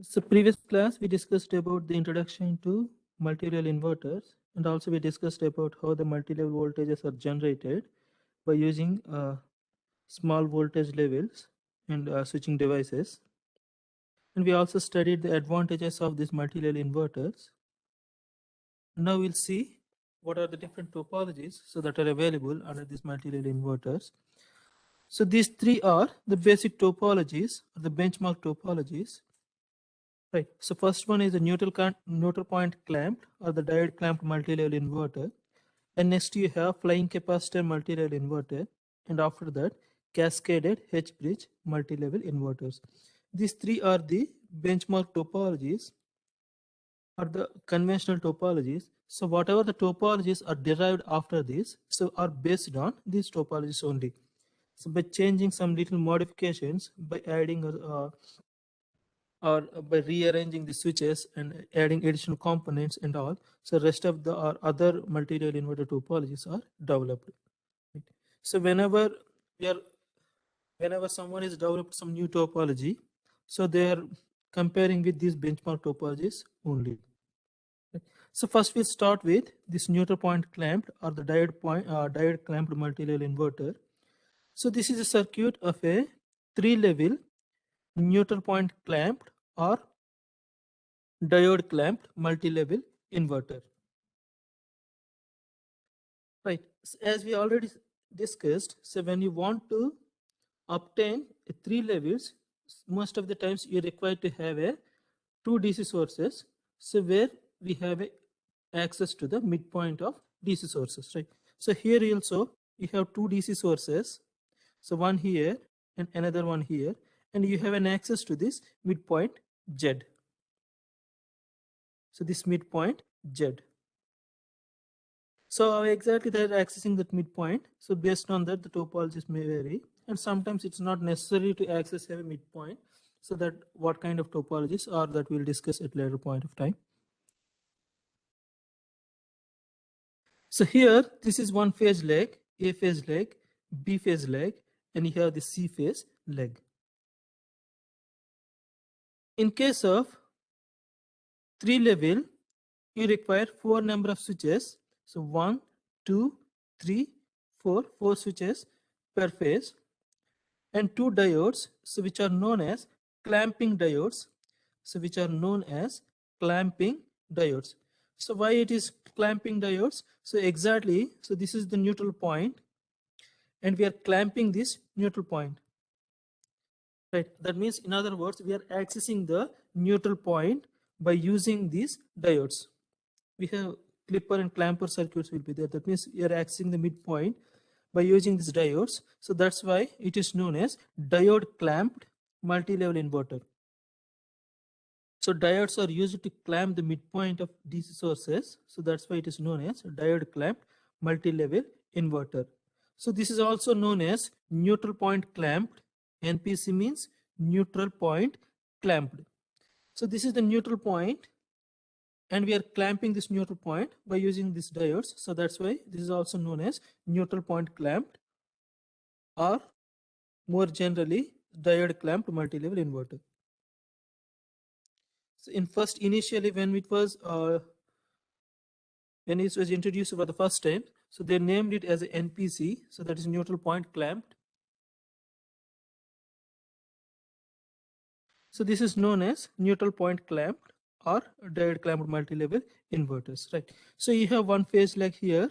So previous class we discussed about the introduction to multi-level inverters, and also we discussed about how the multi-level voltages are generated by using small voltage levels and switching devices. And we also studied the advantages of these multi-level inverters. Now we'll see what are the different topologies so that are available under these multi-level inverters. So these three are the basic topologies, or the benchmark topologies. Right. So first one is the neutral point clamped or the diode clamped multi-level inverter. And next you have flying capacitor multi-level inverter. And after that, cascaded H-bridge multi-level inverters. These three are the benchmark topologies or the conventional topologies. So whatever the topologies are derived after this, so are based on these topologies only. So by changing some little modifications, by adding or by rearranging the switches and adding additional components and all, so rest of the other multi-level inverter topologies are developed. Right? So whenever someone has developed some new topology, so they are comparing with these benchmark topologies only. Right? So first we start with this neutral point clamped or the diode clamped multi-level inverter. So this is a circuit of a 3-level neutral point clamped or diode clamped multi-level inverter. Right. So as we already discussed, so when you want to obtain 3 levels, most of the times you require to have a 2 DC sources. So where we have access to the midpoint of DC sources, right? So here also you have 2 DC sources. So one here and another one here, and you have an access to this midpoint Z. So this midpoint Z. So exactly they're accessing that midpoint. So based on that, the topologies may vary. And sometimes it's not necessary to access a midpoint. So that what kind of topologies are that we'll discuss at later point of time. So here, this is one phase leg, A phase leg, B phase leg, and you have the C phase leg. In case of 3-level, you require 4 number of switches. So 1, 2, 3, 4 switches per phase, and 2 diodes, so which are known as clamping diodes. So which are known as clamping diodes. So why it is clamping diodes? So exactly, so this is the neutral point, and we are clamping this neutral point. Right. That means, in other words, we are accessing the neutral point by using these diodes. We have clipper and clamper circuits will be there. That means you are accessing the midpoint by using these diodes. So that's why it is known as diode clamped multi-level inverter. So diodes are used to clamp the midpoint of DC sources. So that's why it is known as diode clamped multi-level inverter. So this is also known as neutral point clamped. NPC means neutral point clamped. So this is the neutral point, and we are clamping this neutral point by using these diodes. So that's why this is also known as neutral point clamped, or more generally diode clamped multi-level inverter. So initially when it was introduced for the first time, so they named it as a NPC, so that is neutral point clamped. So this is known as neutral point clamped or diode clamped multi-level inverters, right? So you have one phase like here.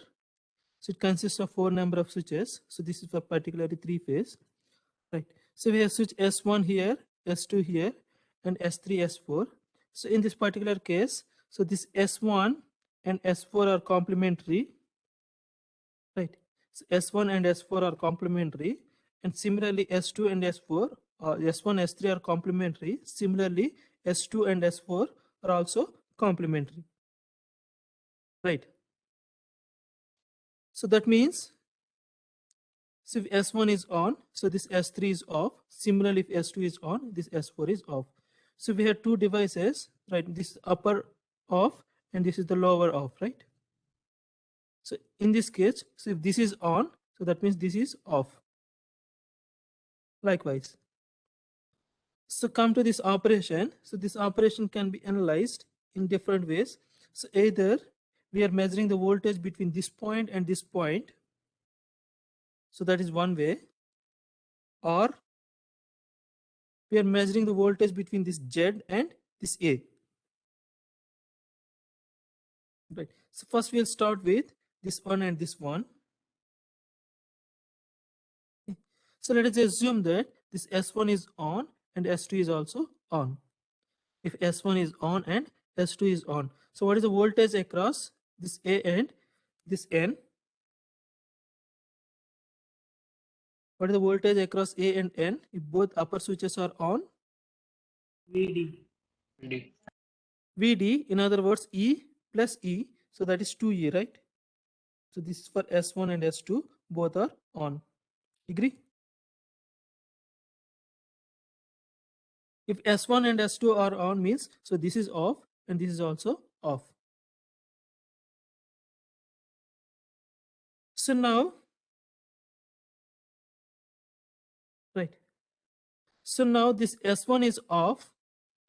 So it consists of 4 number of switches. So this is for particularly 3 phase, right? So we have switch S1 here, S2 here, and S3, S4. So in this particular case, so this S1 and S4 are complementary, right? So S1 and S4 are complementary, and similarly S2 and S4, S1, S3 are complementary. Similarly, S2 and S4 are also complementary, right? So that means, so if S1 is on, so this S3 is off. Similarly, if S2 is on, this S4 is off. So we have 2 devices, right? This is upper off and this is the lower off, right? So in this case, so if this is on, so that means this is off. Likewise. So come to this operation. So this operation can be analyzed in different ways. So either we are measuring the voltage between this point and this point. So that is one way. Or we are measuring the voltage between this Z and this A. Right. So first we'll start with this one and this one. Okay. So let us assume that this S1 is on and S2 is also on. If S1 is on and S2 is on. So what is the voltage across this A and this N? What is the voltage across A and N if both upper switches are on? VD. VD. VD, in other words, E plus E. So that is 2E, right? So this is for S1 and S2, both are on. Agree? If S1 and S2 are on means, so this is off and this is also off. So now, right. So now this S1 is off.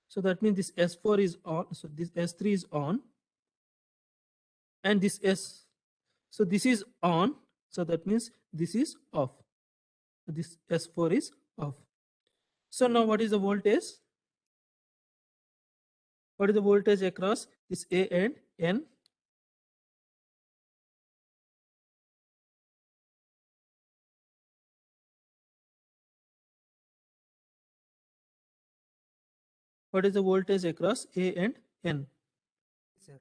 So that means this S4 is on. So this S3 is on. And this S, so this is on. So that means this is off. So this S4 is off. So now what is the voltage? What is the voltage across this A and N? What is the voltage across A and N? Sir.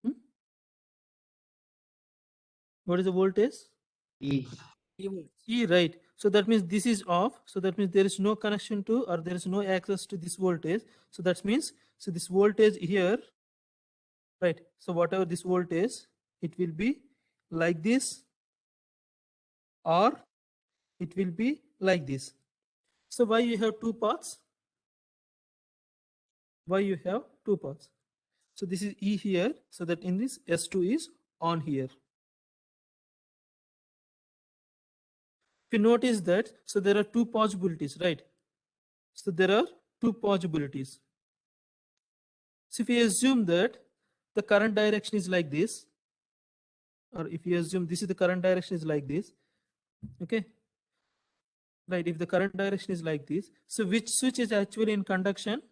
Hmm? What is the voltage? E. E volts. E, right. So that means this is off. So that means there is no connection to or there is no access to this voltage. So that means, so this voltage here, right. So whatever this voltage, it will be like this or it will be like this. So why you have two paths? Why you have two paths? So this is E here. So that in this S2 is on here. If you notice that, so there are two possibilities, right? So there are two possibilities. So if you assume that the current direction is like this, or if you assume this is the current direction is like this, okay, right? If the current direction is like this, so which switch is actually in conduction?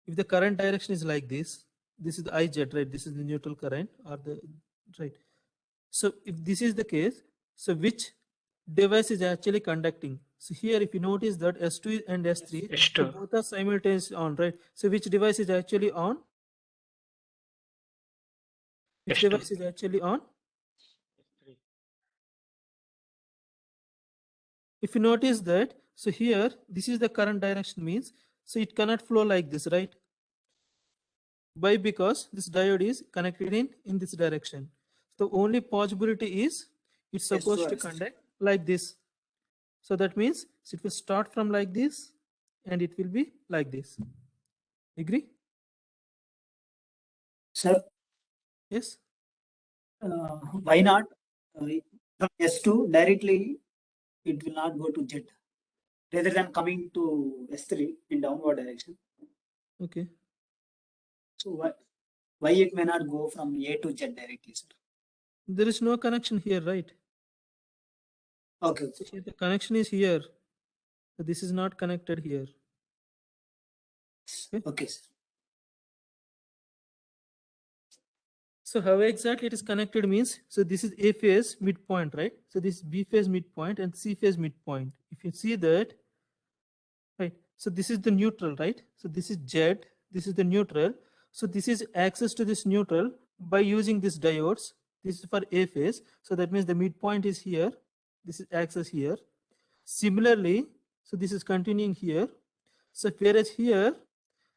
If the current direction is like this is the IZ, right? This is the neutral current or the, right? So if this is the case, so which device is actually conducting? So here, if you notice that S2 and S3, so S2. both are simultaneously on, right? So which device is actually on? Which S2. device is actually on? If you notice that, so here, this is the current direction means, so it cannot flow like this, right? Why? Because this diode is connected in this direction. The only possibility is it's supposed to conduct like this. So that means it will start from like this and it will be like this. Agree? Sir, Yes? why not from S2 directly it will not go to Z rather than coming to S3 in downward direction. Okay. So why it may not go from A to Z directly, sir? There is no connection here, right? Okay. So here the connection is here. So this is not connected here. Okay. Okay, sir. So how exactly it is connected means, so this is A phase midpoint, right? So this is B phase midpoint and C phase midpoint. If you see that, right? So this is the neutral, right? So this is Z, this is the neutral. So this is access to this neutral by using these diodes. This is for A phase. So that means the midpoint is here. This is access here. Similarly, so this is continuing here. So whereas here,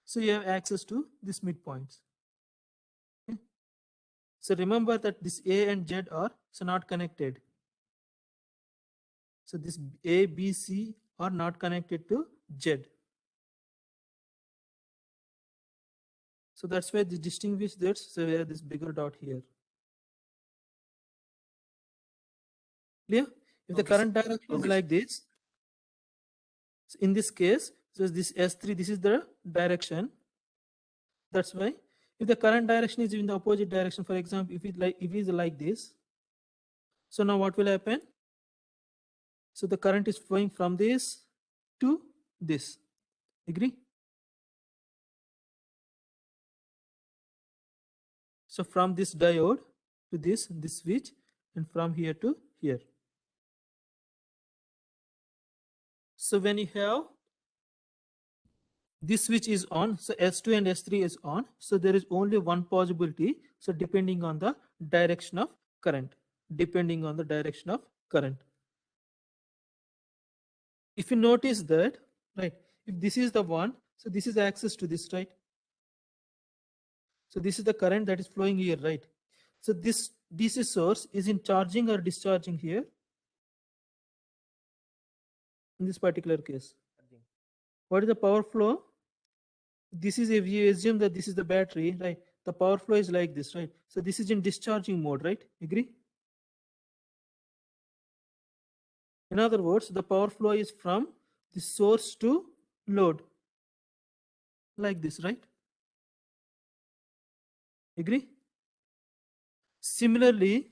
so you have access to this midpoints. Okay. So remember that this A and Z are so not connected. So this A, B, C are not connected to Z. So that's why they distinguish that. So we have this bigger dot here. Clear? If the Okay, sir. current direction is Okay, like this, so in this case, so this S3, this is the direction. That's why if the current direction is in the opposite direction, for example, if it is like this, so now what will happen? So the current is flowing from this to this. Agree? So from this diode to this switch, and from here to here. So when you have this switch is on, so S2 and S3 is on, so there is only one possibility. So depending on the direction of current, depending on the direction of current. If you notice that, right, if this is the one, so this is access to this, right? So this is the current that is flowing here, right? So this DC source is in charging or discharging here in this particular case. What is the power flow? This is, if you assume that this is the battery, right? The power flow is like this, right? So this is in discharging mode, right? Agree? In other words, the power flow is from the source to load, like this, right? Agree? Similarly,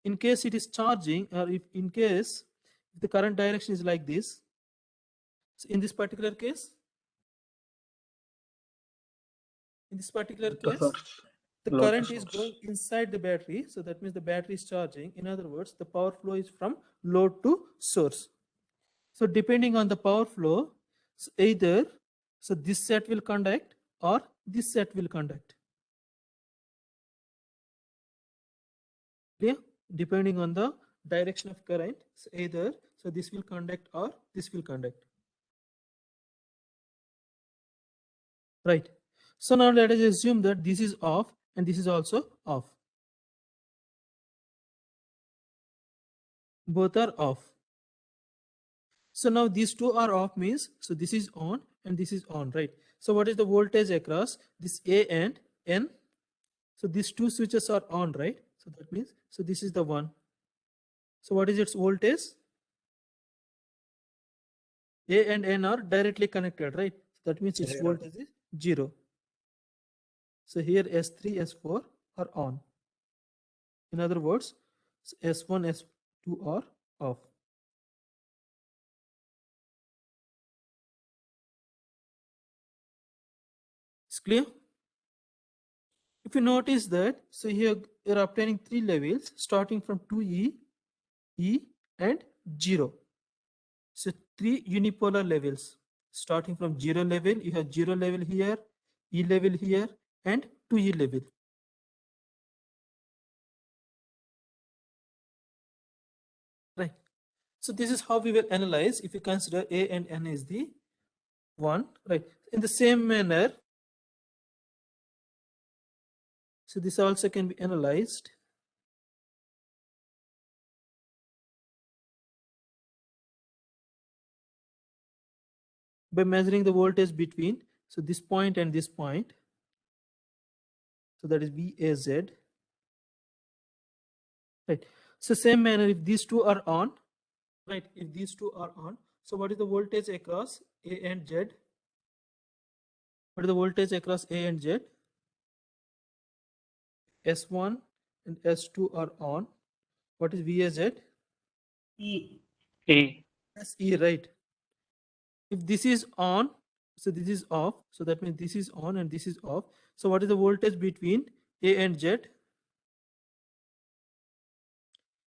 in case it is charging, or if in case if the current direction is like this, so in this particular case, the Load current to is source. going inside the battery, so that means the battery is charging. In other words, the power flow is from load to source. So depending on the power flow, so either so this set will conduct or this set will conduct. Clear? Depending on the direction of current, so either so this will conduct or this will conduct. Right. So now let us assume that this is off and this is also off. Both are off. So now these two are off means, so this is on and this is on, right? So what is the voltage across this A and N? So these two switches are on, right? So that means, so this is the one. So what is its voltage? A and N are directly connected, right? So that means its voltage is 0. So here S3, S4 are on. In other words, S1, S2 are off. It's clear? If you notice that, so here you're obtaining 3 levels starting from 2E, E and 0. So 3 unipolar levels. Starting from 0 level, you have 0 level here, E level here, and 2E level. Right. So this is how we will analyze if you consider A and N is the 1. Right. In the same manner, so this also can be analyzed by measuring the voltage between, so this point and this point. So that is VAZ. Right. So same manner, if these two are on, right, if these two are on, so what is the voltage across A and Z? What is the voltage across A and Z? S1 and S2 are on. What is VAZ? E. A. SE, right? If this is on, so this is off. So that means this is on and this is off. So what is the voltage between A and Z?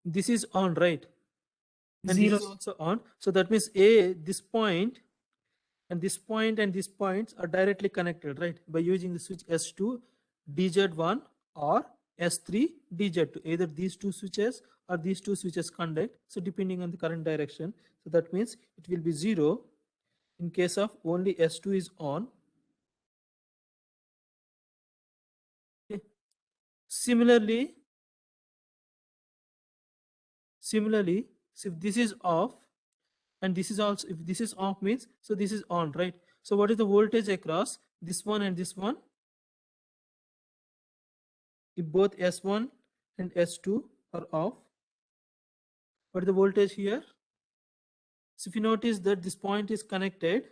This is on, right? And this is also on. So that means A, this point and this point and these points are directly connected, right? By using the switch S2 DZ1 or S3 DZ2. Either these two switches or these two switches conduct. So depending on the current direction. So that means it will be 0 in case of only S2 is on. Okay. Similarly, so if this is off and this is also, if this is off means, so this is on, right? So what is the voltage across this one and this one? If both S1 and S2 are off, What is the voltage here? So if you notice that this point is connected,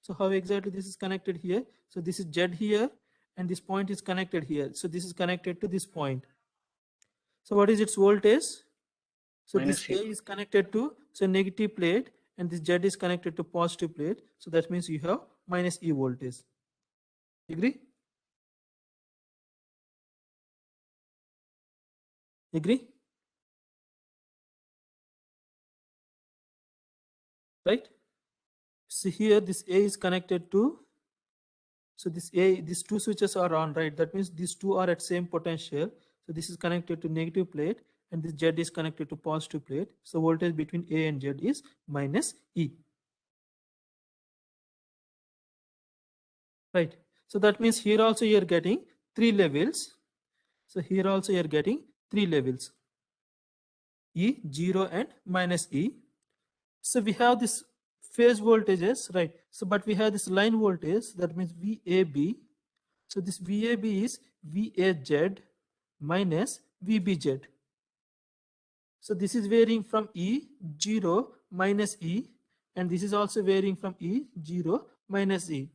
so how exactly this is connected here? So this is Z here, and this point is connected here. So this is connected to this point. So what is its voltage? So this Minus A E. is connected to negative plate, and this Z is connected to positive plate. So that means you have minus E voltage. Agree? Agree? Right? So here this A is connected to, so these two switches are on, right? That means these two are at same potential. So this is connected to negative plate, and this Z is connected to positive plate. So voltage between A and Z is minus E. Right? So that means here also you are getting 3 levels. So here also you are getting 3 levels. E, 0 and minus E. So we have this phase voltages, right? So but we have this line voltage, that means VAB. So this VAB is VAZ minus VBZ. So this is varying from E, 0 minus E, and this is also varying from E, 0 minus E.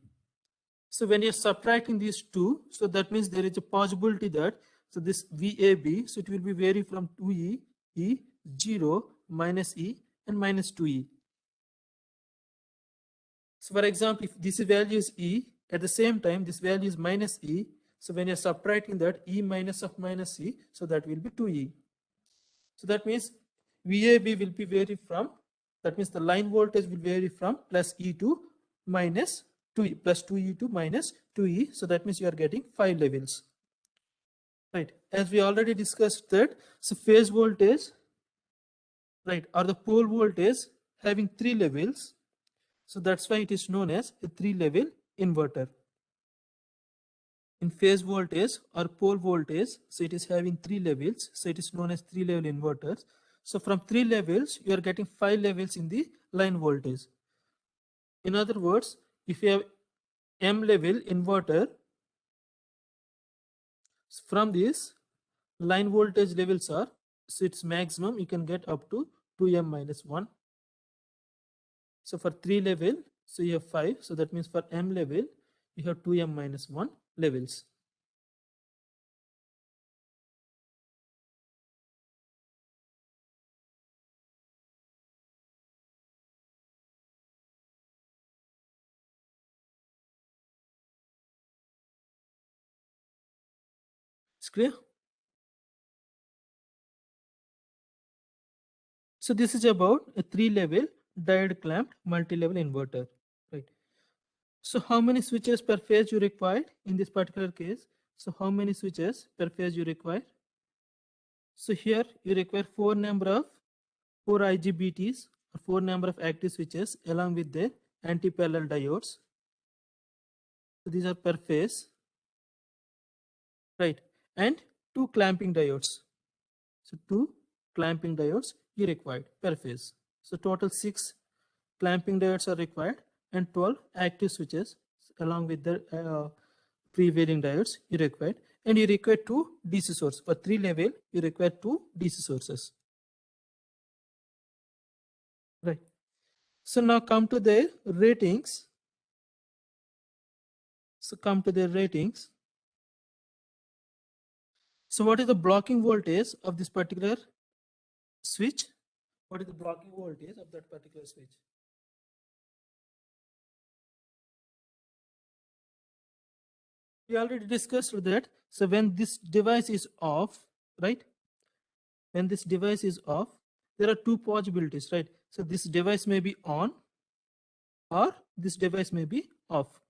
So when you're subtracting these two, so that means there is a possibility that, so this VAB, so it will be vary from 2E, E, 0, minus E, and minus 2E. So for example, if this value is E, at the same time, this value is minus E. So when you're subtracting that, E minus of minus E, so that will be 2E. So that means VAB will be vary from, that means the line voltage will vary from plus E to minus 2E, plus 2E to minus 2E. So that means you are getting 5 levels. Right. As we already discussed that, so phase voltage, right, or the pole voltage having 3 levels. So that's why it is known as a 3-level inverter. In phase voltage or pole voltage, so it is having 3 levels. So it is known as 3-level inverters. So from 3 levels, you are getting 5 levels in the line voltage. In other words, if you have M level inverter, from this line voltage levels are, so its maximum you can get up to 2M minus 1. So for 3 level, so you have 5. So that means for M level, you have 2M minus 1 levels. It's clear? So this is about a 3-level diode clamped multi-level inverter, right? So how many switches per phase you require in this particular case? So how many switches per phase you require? So here you require 4 number of 4 IGBTs or 4 number of active switches along with their anti-parallel diodes. So these are per phase, right? And 2 clamping diodes. So 2 clamping diodes you required per phase. So total 6 clamping diodes are required and 12 active switches along with the freewheeling diodes you required, and you require 2 DC sources. For 3 level you require 2 DC sources, right? So now come to their ratings. So come to their ratings. So what is the blocking voltage of this particular switch? What is the blocking voltage of that particular switch? We already discussed that. So when this device is off, right? When this device is off, there are 2 possibilities, right? So this device may be on or this device may be off.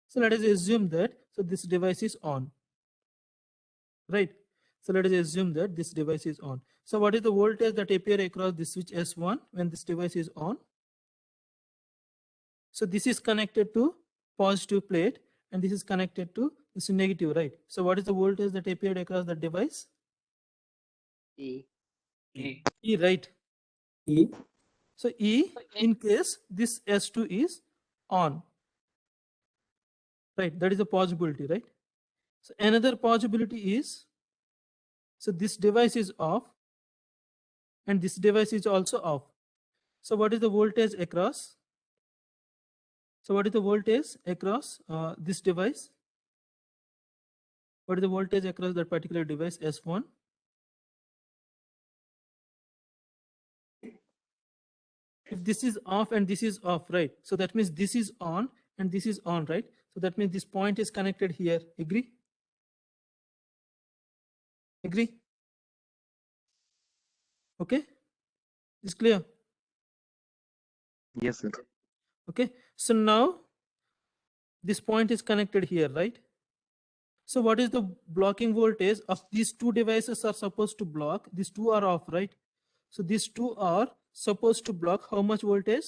So let us assume that, so this device is on, right? So let us assume that this device is on. So what is the voltage that appear across this switch S1 when this device is on? So this is connected to positive plate and this is connected to this negative, right? So what is the voltage that appeared across the device? E. E, right? E. So E in case this S2 is on, right? That is a possibility, right? So another possibility is, so this device is off and this device is also off. So what is the voltage across? So what is the voltage across this device? What is the voltage across that particular device S1? If this is off and this is off, right? So that means this is on and this is on, right? So that means this point is connected here. Agree? Agree? Okay? Is clear? Yes, sir. Okay. So now this point is connected here, right? So what is the blocking voltage of these two devices are supposed to block? These two are off, right? So these two are supposed to block how much voltage?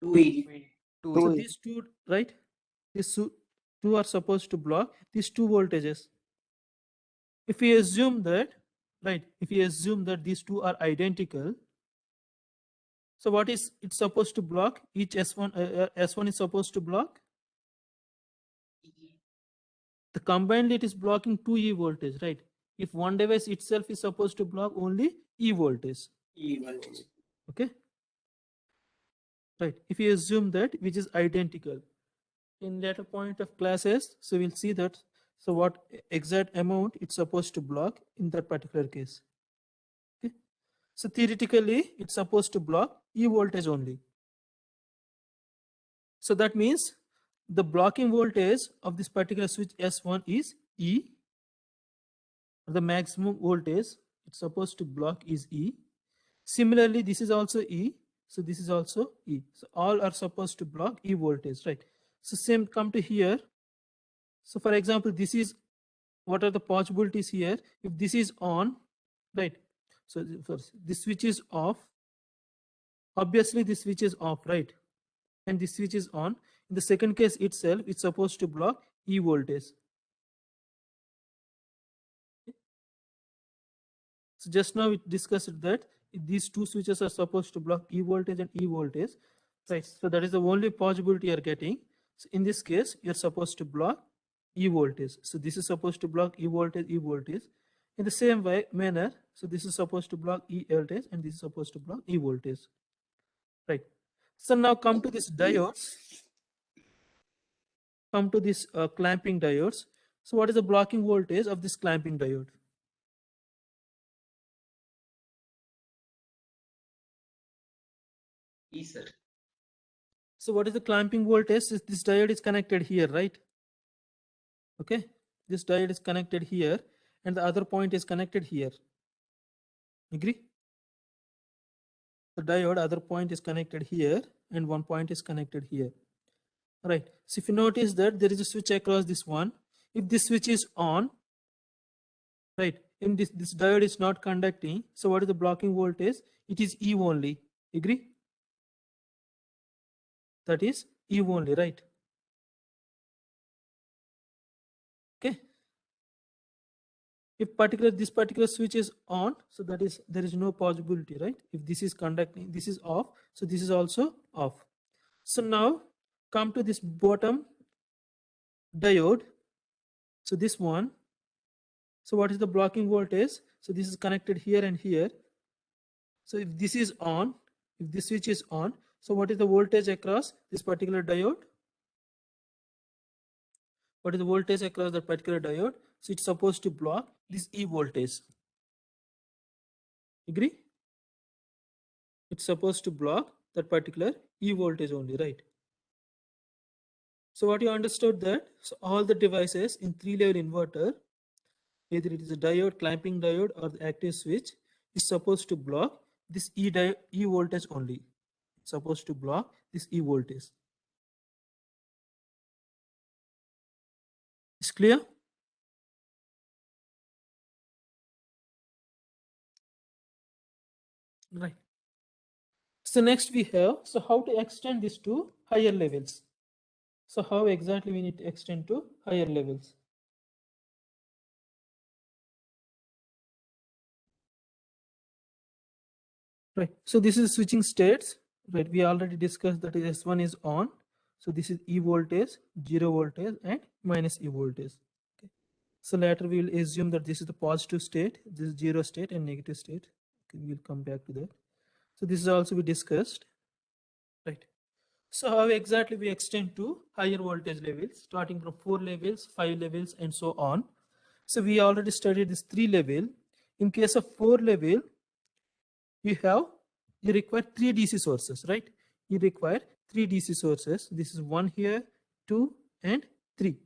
2E. So these two, right? These two are supposed to block these two voltages. If we assume that, right? If we assume that these two are identical, so what is it supposed to block? Each S1 is supposed to block. The combined it is blocking 2E voltage, right? If one device itself is supposed to block only E voltage. E voltage. Okay. Right. If you assume that which is identical in later point of classes, so we'll see that. So what exact amount it's supposed to block in that particular case. Okay. So theoretically, it's supposed to block E voltage only. So that means the blocking voltage of this particular switch S1 is E. The maximum voltage it's supposed to block is E. Similarly, this is also E. So this is also E. So all are supposed to block E voltage, right? So same come to here. So for example, this is what are the possibilities here? If this is on, right? So first this switch is off. Obviously, this switch is off, right? And this switch is on. In the second case itself, it's supposed to block E voltage. So just now we discussed that these two switches are supposed to block E voltage and E voltage, right? So that is the only possibility you are getting. So in this case, you're supposed to block E voltage. So this is supposed to block E voltage, E voltage. In the same way manner, so this is supposed to block E voltage and this is supposed to block E voltage, right? So now come to this diodes. Come to this clamping diodes. So what is the blocking voltage of this clamping diode? E, sir. So what is the clamping voltage? This diode is connected here, right? Okay, this diode is connected here and the other point is connected here. Agree? The diode other point is connected here and one point is connected here. Right. So if you notice that there is a switch across this one, if this switch is on, right, in this diode is not conducting, so what is the blocking voltage? It is E only. Agree? That is E only, right? Okay. If this particular switch is on, so that is there is no possibility, right? If this is conducting, this is off, so this is also off. So now come to this bottom diode. So this one. So what is the blocking voltage? So this is connected here and here. So if this is on, if this switch is on, so what is the voltage across this particular diode? What is the voltage across that particular diode? So it's supposed to block this E voltage. Agree? It's supposed to block that particular E voltage only, right? So what you understood that, so all the devices in 3-level inverter, either it is a diode, clamping diode or the active switch, is supposed to block this E voltage only. It's supposed to block this E voltage. Is clear? Right. So next we have, so how to extend this to higher levels. So how exactly we need to extend to higher levels? Right. So this is switching states. Right. We already discussed that S1 is on. So this is E voltage, 0 voltage and minus E voltage. Okay. So later we will assume that this is the positive state, this is 0 state and negative state. we'll come back to that. So this is also we discussed, right? So how exactly we extend to higher voltage levels, starting from 4 levels, 5 levels, and so on. So we already studied this 3 level. In case of 4 level, you require 3 DC sources, right? You require 3 DC sources. This is 1 here, 2, and 3.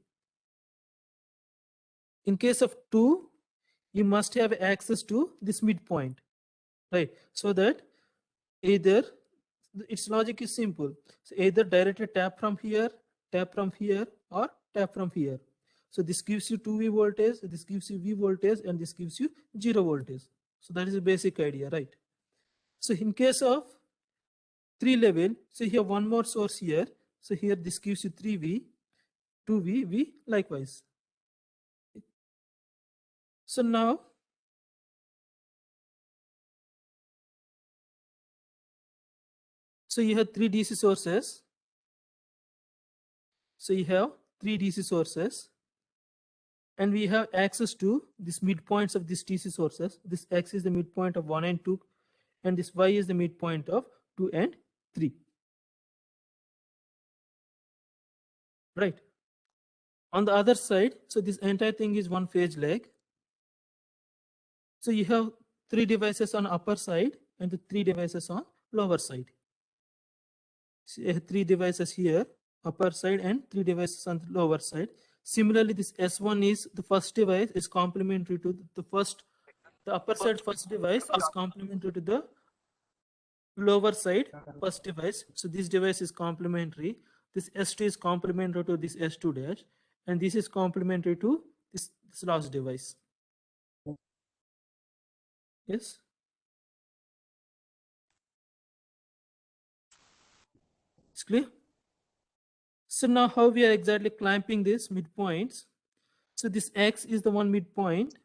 In case of 2, you must have access to this midpoint, right? So that either its logic is simple. So either directly tap from here, or tap from here. So this gives you 2V voltage, this gives you V voltage, and this gives you 0 voltage. So that is the basic idea, right? So in case of 3 level, so you have one more source here. So here this gives you 3V, 2V, V likewise. So now, so you have 3 DC sources. So you have 3 DC sources. And we have access to these midpoints of these DC sources. This X is the midpoint of 1 and 2, and this Y is the midpoint of 2 and 3. Right. On the other side, so this entire thing is one phase lag. So you have 3 devices on upper side and the 3 devices on lower side. So you have 3 devices here, upper side, and 3 devices on the lower side. Similarly, this S1 is the first device is complementary to the upper side first device is complementary to the lower side first device. So this device is complementary. This S2 is complementary to this S2 dash, and this is complementary to this last device. Yes. It's clear. So now how we are exactly clamping this midpoints. So this X is the one midpoint,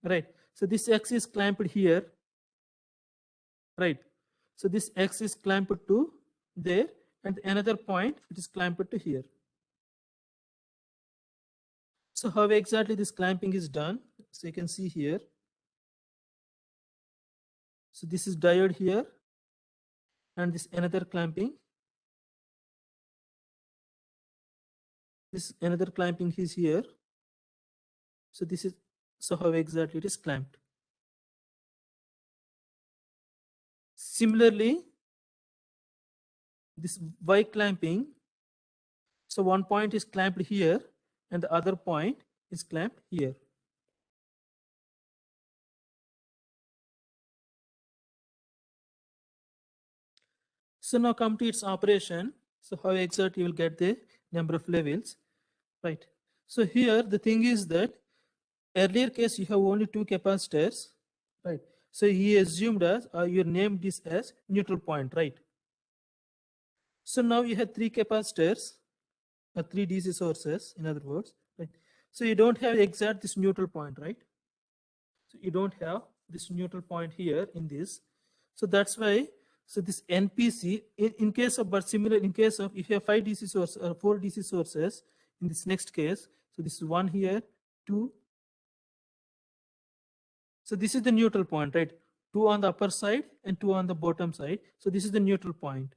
right? So this X is clamped here, right? So this X is clamped to there, and another point it is clamped to here. So how exactly this clamping is done? So you can see here. So this is diode here, and this another clamping. This another clamping is here. So this is so how exactly it is clamped. Similarly, this Y clamping. So one point is clamped here, and the other point is clamped here. So now come to its operation. So how exactly you will get the number of levels, right? So here the thing is that earlier case you have only 2 capacitors, right? So he assumed as you named this as neutral point, right? So now you have 3 capacitors, 3 DC sources, in other words, right? So you don't have exact this neutral point, right? So you don't have this neutral point here in this. So that's why, so this NPC, in case of, but similar in case of, if you have 5 DC sources or 4 DC sources, in this next case, so this is 1 here, 2. So this is the neutral point, right? 2 on the upper side and 2 on the bottom side. So this is the neutral point.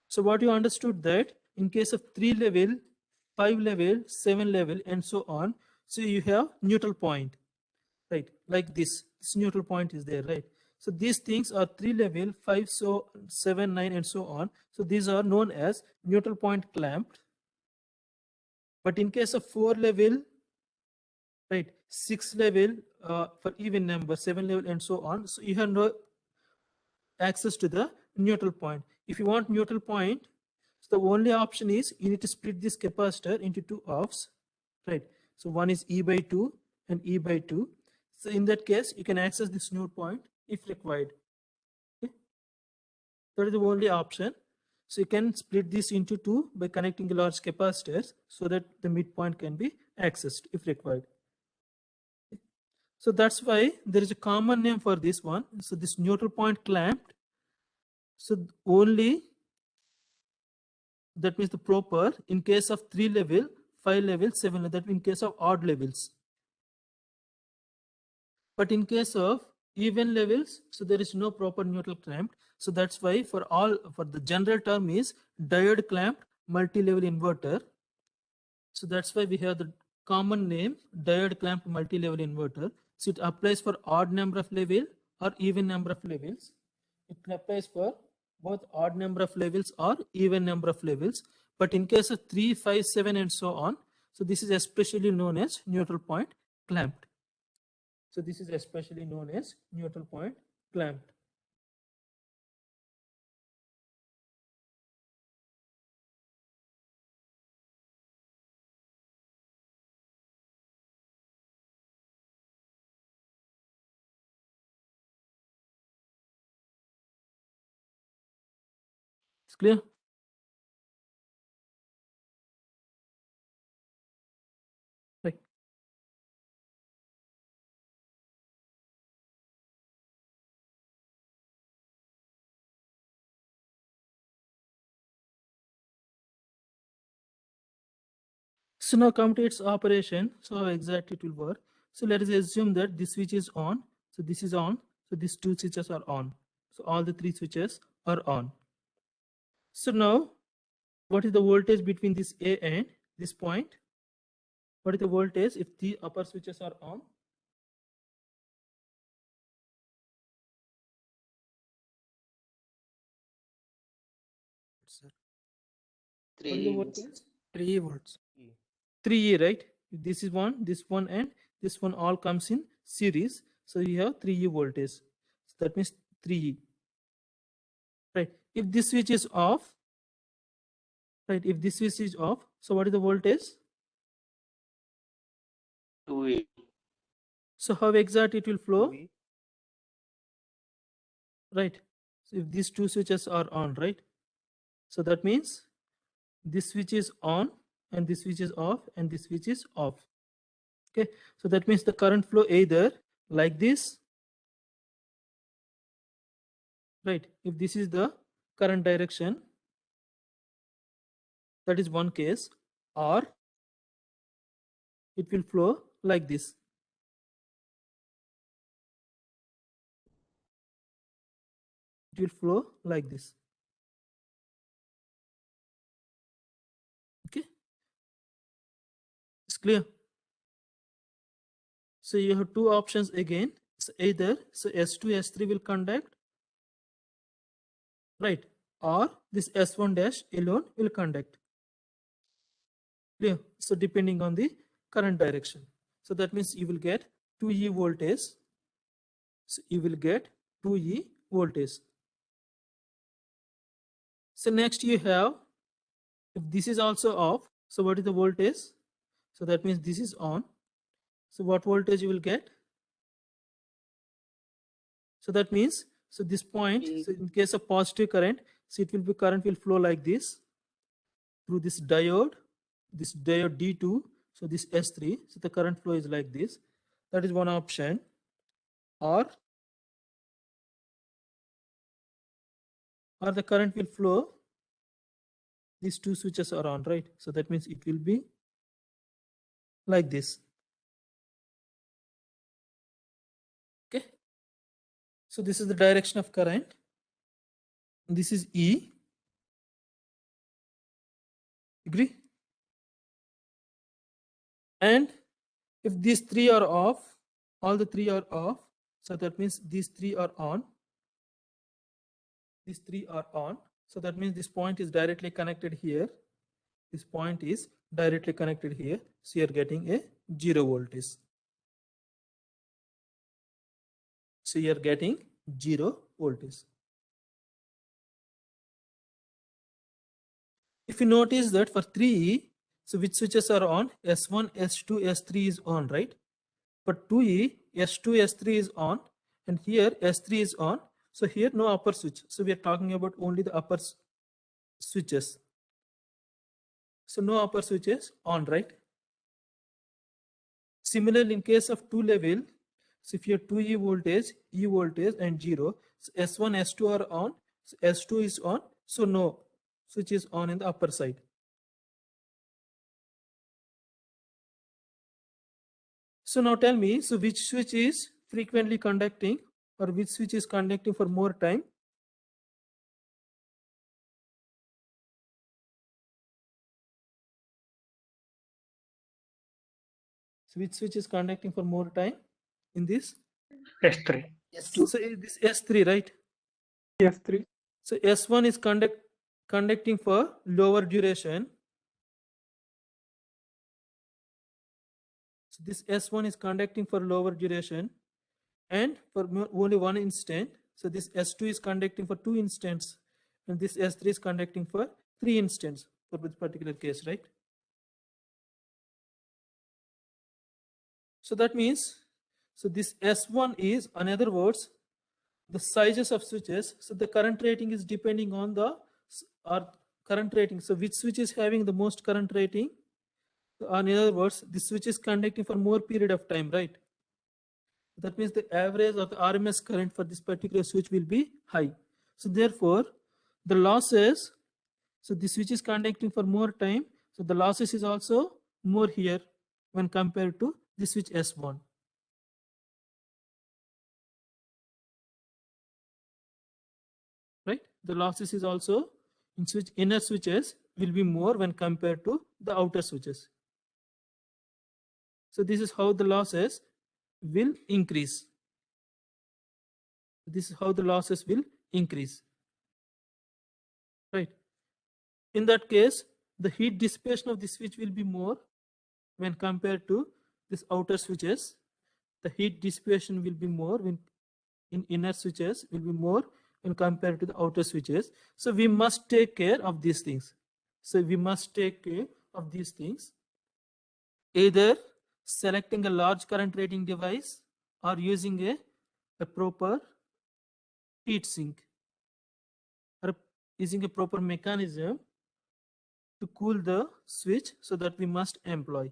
So what you understood that in case of 3 level, 5 level, 7 level, and so on, so you have neutral point, right? Like this neutral point is there, right? So these things are 3 level, 5, so 7, 9, and so on. So these are known as neutral point clamped. But in case of 4 level, right, 6 level for even number, 7 level, and so on, so you have no access to the neutral point. If you want neutral point, so the only option is you need to split this capacitor into 2 halves, right? So one is E by 2 and E by 2. So in that case, you can access this neutral point if required. Okay? That is the only option. So you can split this into 2 by connecting a large capacitors so that the midpoint can be accessed if required. So that's why there is a common name for this one. So this neutral point clamped. So only that means the proper in case of 3 level, 5 level, 7 level, that in case of odd levels. But in case of even levels, so there is no proper neutral clamp. So that's why for the general term is diode clamped multi-level inverter. So that's why we have the common name diode clamped multi-level inverter. So it applies for odd number of level or even number of levels. It applies for both odd number of levels or even number of levels. But in case of 3, 5, 7 and so on, so this is especially known as neutral point clamped. So this is especially known as neutral point clamped. It's clear? Right. So now come to its operation. So how exactly it will work. So let us assume that this switch is on. So this is on. So these two switches are on. So all the three switches are on. So now what is the voltage between this A and this point? What is the voltage if the upper switches are on? Sir. What is the 3 voltage? 3 volts. 3E, right? This is this one, and this one all comes in series. So you have 3E voltage. So that means 3E. Right. If this switch is off, right? If this switch is off, so what is the voltage? 2E. So how exact it will flow? 2E. Right. So if these two switches are on, right? So that means this switch is on and this switch is off and this switch is off. Okay. So that means the current flow either like this, right? If this is the current direction, that is one case, or it will flow like this. It will flow like this. Okay. It's clear. So you have two options again. So either S2, S3 will conduct, right? Or this S1 dash alone will conduct. Clear? So depending on the current direction. So that means you will get 2E voltage. So you will get 2E voltage. So next you have, if this is also off, so what is the voltage? So that means this is on. So what voltage you will get? So that means, so this point, so in case of positive current, so it will be current will flow like this through this diode D2, so this S3, so the current flow is like this. That is one option. Or the current will flow, these two switches are on, right? So that means it will be like this. Okay. So this is the direction of current. This is E. Agree? And if these three are off, all the three are off, so that means these three are on. These three are on. So that means this point is directly connected here. This point is directly connected here. So you are getting a 0 voltage. So you are getting 0 voltage. If you notice that for 3E, so which switches are on? S1, S2, S3 is on, right? For 2E, S2, S3 is on, and here S3 is on. So here no upper switch. So we are talking about only the upper switches. So no upper switches on, right? Similarly, in case of 2 level, so if you have 2E voltage, E voltage and 0, so S1, S2 are on, so S2 is on, so no switch is on in the upper side. So now tell me, so which switch is frequently conducting or which switch is conducting for more time? So which switch is conducting for more time in this? S3. S2. So this S3, right? S3. So S1 is conducting for lower duration. So this S1 is conducting for lower duration and for only one instant. So this S2 is conducting for 2 instants and this S3 is conducting for 3 instants for this particular case, right? So that means, so this S1 is, in other words, the sizes of switches. So the current rating is depending on the current rating. So which switch is having the most current rating? So in other words, this switch is conducting for more period of time, right? That means the average of the RMS current for this particular switch will be high. So therefore, the losses, so this switch is conducting for more time. So the losses is also more here when compared to this switch S1. Right? The losses is also in switch inner switches will be more when compared to the outer switches. So this is how the losses will increase. This is how the losses will increase. Right? In that case, the heat dissipation of the switch will be more when compared to this outer switches. The heat dissipation will be more when in inner switches will be more when compared to the outer switches. So we must take care of these things. So we must take care of these things. Either selecting a large current rating device or using a proper heat sink or using a proper mechanism to cool the switch, so that we must employ.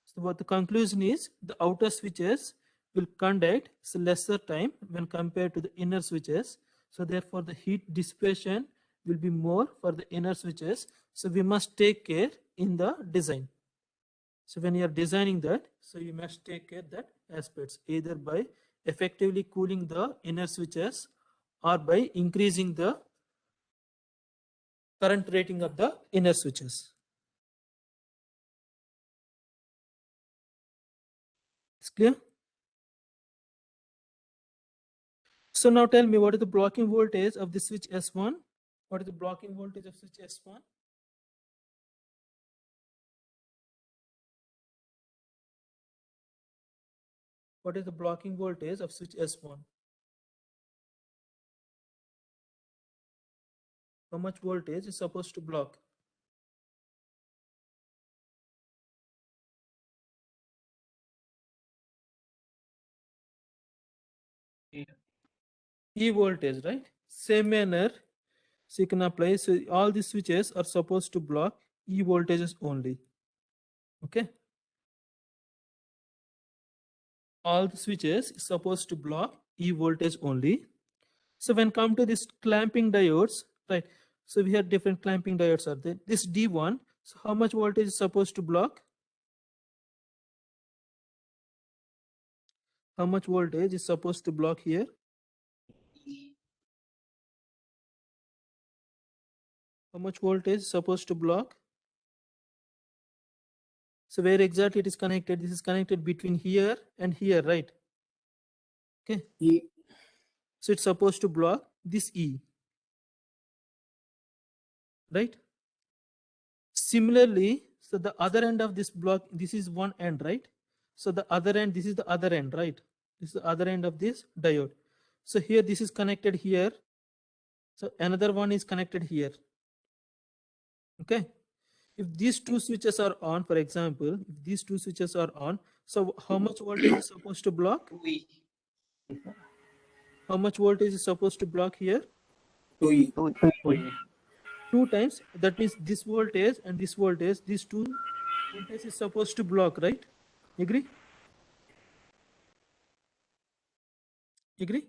So what the conclusion is, the outer switches will conduct lesser time when compared to the inner switches. So therefore the heat dissipation will be more for the inner switches. So we must take care in the design. So when you are designing that, so you must take care that aspects, either by effectively cooling the inner switches or by increasing the current rating of the inner switches. It's clear? So now tell me, what is the blocking voltage of the switch S1? What is the blocking voltage of switch S1? What is the blocking voltage of switch S1? How much voltage is supposed to block? E voltage, right? Same manner, so you can apply. So all these switches are supposed to block E voltages only. Okay. All the switches is supposed to block E voltage only. So when come to this clamping diodes, right? So we have different clamping diodes are there. This D1, so how much voltage is supposed to block? How much voltage is supposed to block here? How much voltage is supposed to block? So where exactly it is connected? This is connected between here and here, right? Okay. E. So it's supposed to block this E, right? Similarly, so the other end of this block, this is one end, right? So the other end, this is the other end, right? This is the other end of this diode. So here this is connected here. So another one is connected here. Okay. If these two switches are on, for example, if these two switches are on, so how much voltage is supposed to block? How much voltage is supposed to block here? 2E. 2 times. That means this voltage and this voltage, these two voltage is supposed to block, right? Agree? Agree?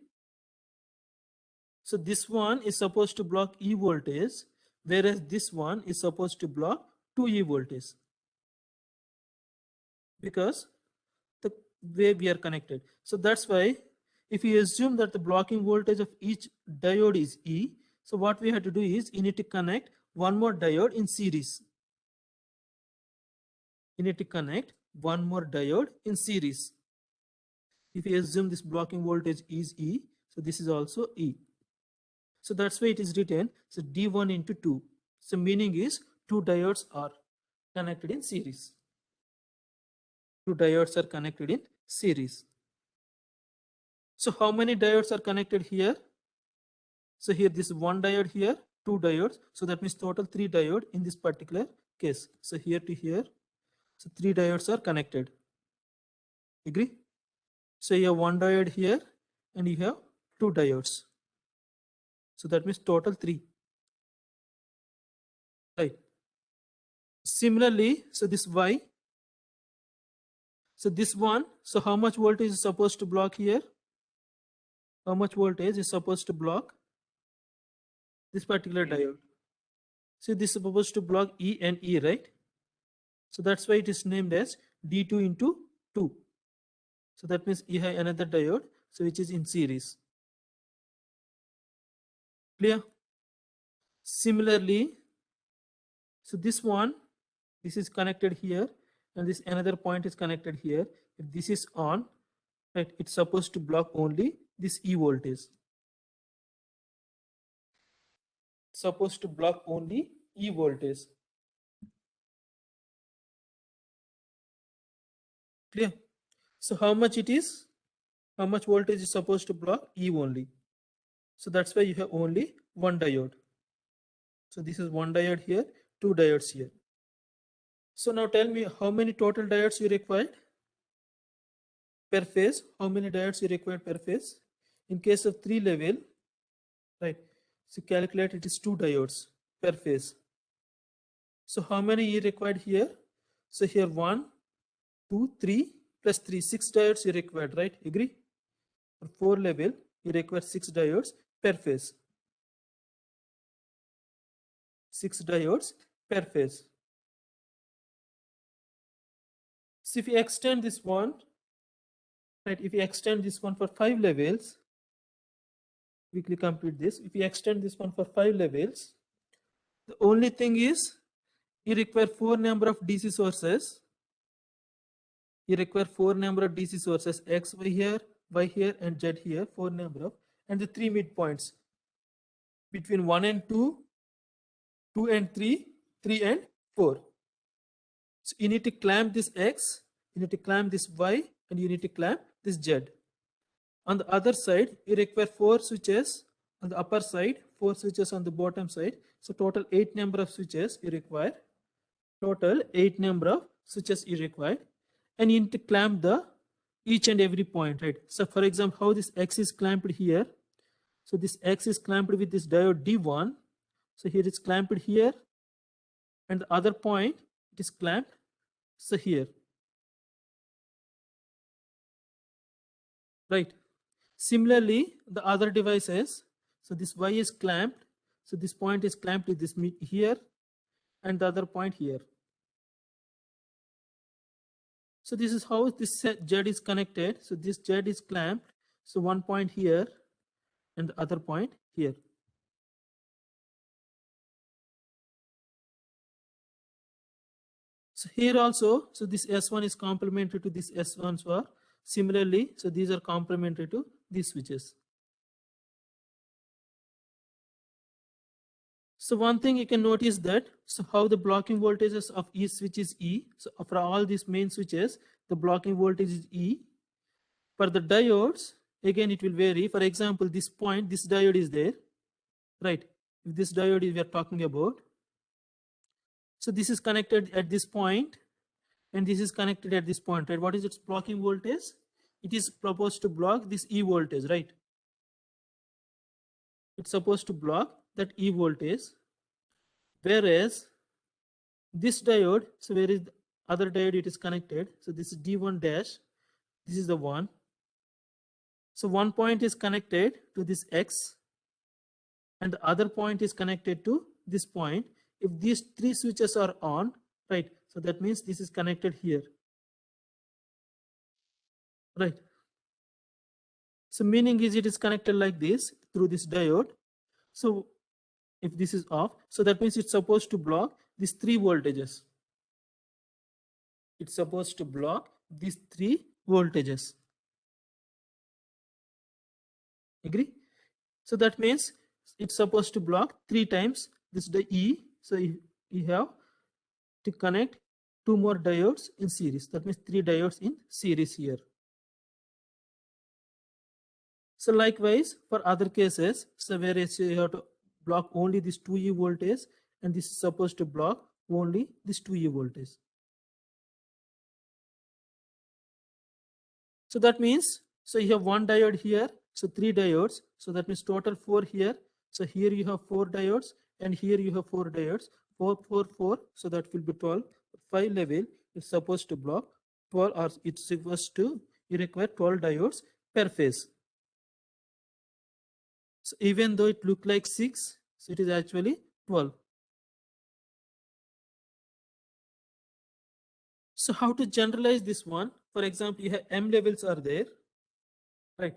So this one is supposed to block E voltage, whereas this one is supposed to block 2E voltage. Because way we are connected. So that's why if you assume that the blocking voltage of each diode is E, so what we have to do is you need to connect one more diode in series. You need to connect one more diode in series. If you assume this blocking voltage is E, so this is also E. So that's why it is written, so D1 into 2. So meaning is two diodes are connected in series. Two diodes are connected in series. So how many diodes are connected here? So here this one diode here, two diodes. So that means total 3 diode in this particular case. So here to here, so 3 diodes are connected. Agree? So you have one diode here and you have 2 diodes. So that means total 3. Right. Similarly, so this Y. So this one, so how much voltage is supposed to block here? How much voltage is supposed to block this particular diode? So this is supposed to block E and E, right? So that's why it is named as D2 into 2. So that means you have another diode, so which is in series. Clear? Similarly, so this one, this is connected here, and this another point is connected here. If this is on, right, it's supposed to block only this E voltage. Supposed to block only E voltage. Clear? So how much it is? How much voltage is supposed to block? E only. So that's why you have only one diode. So this is one diode here, two diodes here. So now tell me how many total diodes you required per phase? How many diodes you required per phase? In case of 3 level, right? So calculate it is 2 diodes per phase. So how many you required here? So here 1, 2, 3 plus 3, 6 diodes you required, right? Agree? For 4 level, you require 6 diodes per phase. 6 diodes per phase. So if you extend this one, right, if you extend this one for 5 levels, quickly complete this. If you extend this one for 5 levels, the only thing is you require 4 number of DC sources. You require 4 number of DC sources, X, Y here, and Z here, 4 number of, and the 3 midpoints between 1 and 2, 2 and 3, 3 and 4. So you need to clamp this X, you need to clamp this Y, and you need to clamp this Z. On the other side, you require 4 switches on the upper side, 4 switches on the bottom side. So total 8 number of switches you require. Total 8 number of switches you require. And you need to clamp the each and every point, right? So for example, how this X is clamped here. So this X is clamped with this diode D1. So here it's clamped here. And the other point, it is clamped, so here. Right. Similarly, the other devices, so this Y is clamped, so this point is clamped with this here, and the other point here. So this is how this Z is connected. So this Z is clamped, so one point here, and the other point here. So here also, so this S1 is complementary to this S1 swap. Similarly, so these are complementary to these switches. So one thing you can notice that, so how the blocking voltages of each switch is E. So for all these main switches, the blocking voltage is E. For the diodes, again it will vary. For example, this point, this diode is there, right? If this diode is we are talking about. So this is connected at this point, and this is connected at this point, right? What is its blocking voltage? It is supposed to block this E voltage, right? It's supposed to block that E voltage. Whereas this diode, so where is the other diode it is connected? So this is D1 dash, this is the one. So one point is connected to this X, and the other point is connected to this point. If these 3 switches are on, right, so that means this is connected here. right? So meaning is it is connected like this through this diode. So if this is off, so that means it's supposed to block these 3 voltages. It's supposed to block these 3 voltages. Agree? So that means it's supposed to block 3 times this the E. So you have to connect 2 more diodes in series. That means 3 diodes in series here. So likewise for other cases, so whereas you have to block only this 2E voltage, and this is supposed to block only this 2E voltage. So that means, so you have 1 diode here, so 3 diodes, so that means total 4 here. So here you have 4 diodes, and here you have 4 diodes, 4, 4, 4, so that will be 12. 5 level is supposed to block 12, or it's supposed to, you require 12 diodes per phase. So even though it look like 6, so it is actually 12. So how to generalize this one? For example, you have M levels are there, right?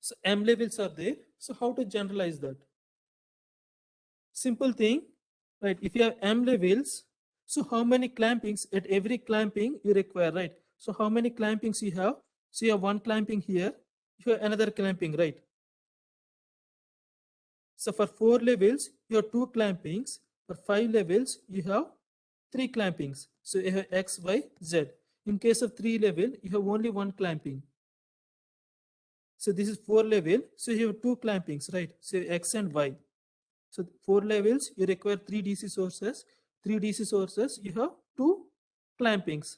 So M levels are there. So how to generalize that? Simple thing, right? If you have M levels, so how many clampings at every clamping you require, right? So how many clampings you have? So you have 1 clamping here, you have another clamping, right? So for 4 levels, you have 2 clampings. For 5 levels, you have 3 clampings. So you have X, Y, Z. In case of 3 level, you have only 1 clamping. So this is 4 level. So you have 2 clampings, right? So X and Y. So 4 levels, you require 3 DC sources. 3 DC sources, you have 2 clampings.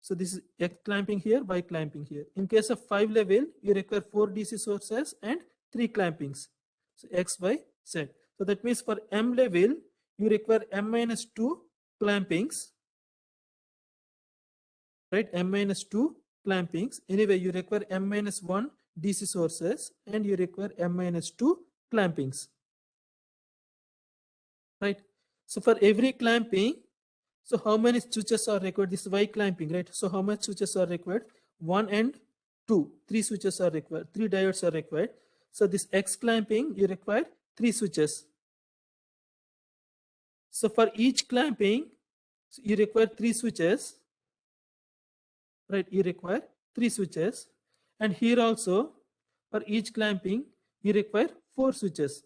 So this is X clamping here, Y clamping here. In case of 5 level, you require 4 DC sources and 3 clampings. So X, Y, Z. So that means for M level, you require M minus 2 clampings, right? M minus 2 clampings. Anyway, you require M minus 1 DC sources, and you require M minus 2 clampings, right? So for every clamping, so how many switches are required? This Y clamping, right? So how much switches are required? 1 and 2. 3 switches are required. 3 diodes are required. So this X clamping, you require 3 switches. So for each clamping, you require 3 switches, right? You require 3 switches. And here also, for each clamping, you require 4 switches.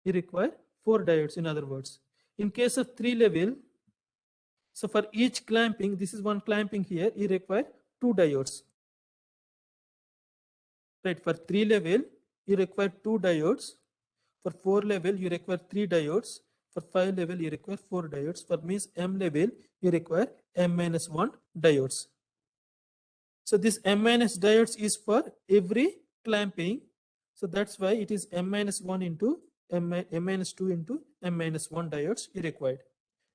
You require 4 diodes, in other words. In case of 3 level, so for each clamping, this is 1 clamping here, you require 2 diodes. Right, for 3 level, you require 2 diodes. For 4 level, you require 3 diodes. For 5 level, you require 4 diodes. For means M level, you require M minus 1 diodes. So this M minus diodes is for every clamping. So that's why it is M minus 1 into M minus 2 into M minus 1 diodes is required.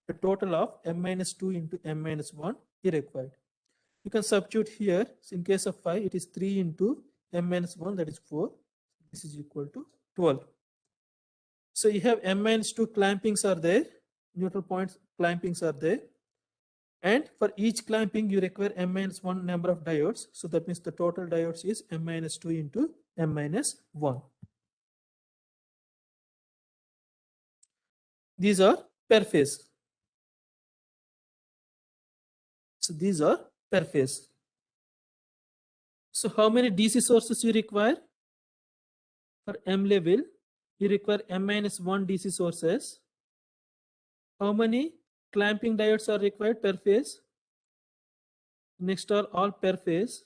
The total of M minus 2 into M minus 1 is required. You can substitute here. So in case of 5, it is 3 into M minus 1, that is 4. This is equal to 12. So you have M minus 2 clampings are there. Neutral points clampings are there. And for each clamping, you require M minus 1 number of diodes. So that means the total diodes is M minus 2 into M minus 1. These are per phase. So these are per phase. So how many DC sources you require? For M level, you require M minus 1 DC sources. How many clamping diodes are required per phase? Next are all per phase.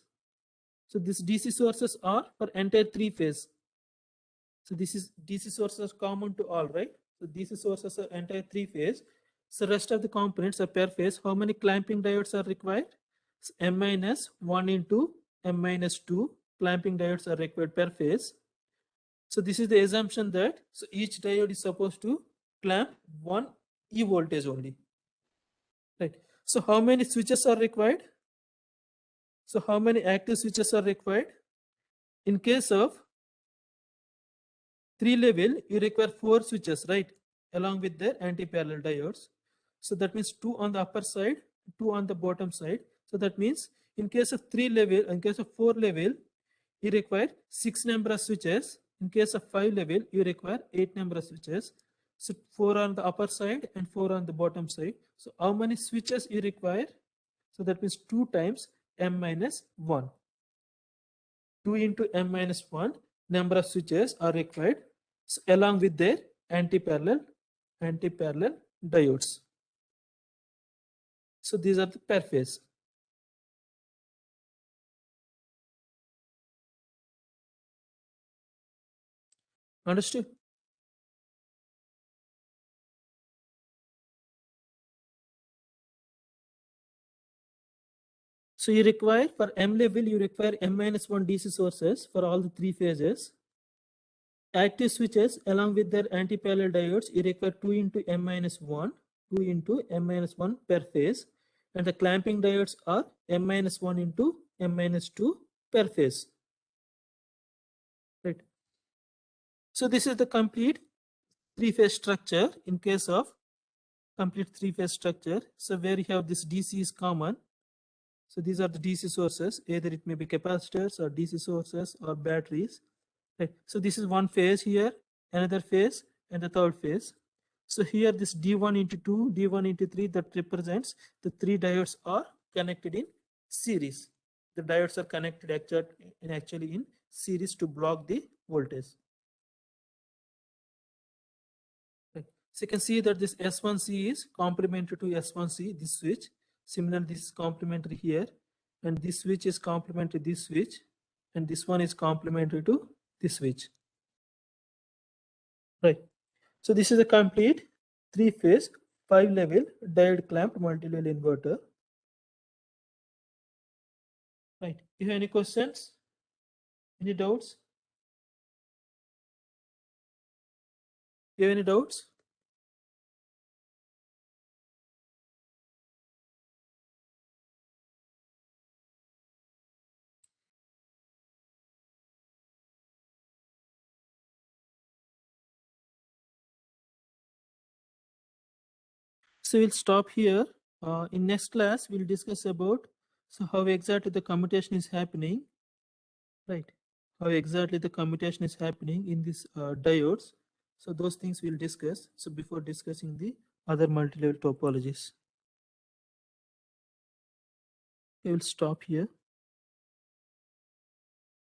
So these DC sources are for entire 3 phase. So this is DC sources common to all, right? So DC sources are entire 3 phase. So rest of the components are per phase. How many clamping diodes are required? So M minus 1 into M minus 2 clamping diodes are required per phase. So this is the assumption that so each diode is supposed to clamp 1 E voltage only, right? So how many switches are required? So how many active switches are required? In case of 3 level, you require 4 switches, right? Along with their anti-parallel diodes. So that means 2 on the upper side, 2 on the bottom side. So that means in case of 3 level, in case of 4 level, you require 6 number of switches. In case of 5 level, you require 8 number of switches. So 4 on the upper side and 4 on the bottom side. So how many switches you require? So that means 2 times m minus 1. 2 into m minus 1 number of switches are required, so along with their anti-parallel diodes. So these are the per phase. Understood? So you require, for M level, you require M minus 1 DC sources for all the 3 phases. Active switches along with their anti-parallel diodes, you require 2 into M minus 1, 2 into M minus 1 per phase. And the clamping diodes are M minus 1 into M minus 2 per phase. Right. So this is the complete 3-phase structure in case of complete 3-phase structure. So where you have this DC is common. So these are the DC sources, either it may be capacitors or DC sources or batteries. Right. So this is one phase here, another phase, and the third phase. So here this D1 into 2, D1 into 3, that represents the 3 diodes are connected in series. The diodes are connected actually in series to block the voltage. Right. So you can see that this S1C is complementary to S1C, this switch. Similarly, this is complementary here, and this switch is complementary to this switch, and this one is complementary to this switch. Right. So this is a complete 3-phase 5-level diode clamped multi-level inverter. Right. You have any questions? Any doubts? You have any doubts? So we'll stop here. In next class, we'll discuss about how exactly the commutation is happening. Right. How exactly the commutation is happening in these diodes. So those things we'll discuss. So before discussing the other multi-level topologies. We will stop here.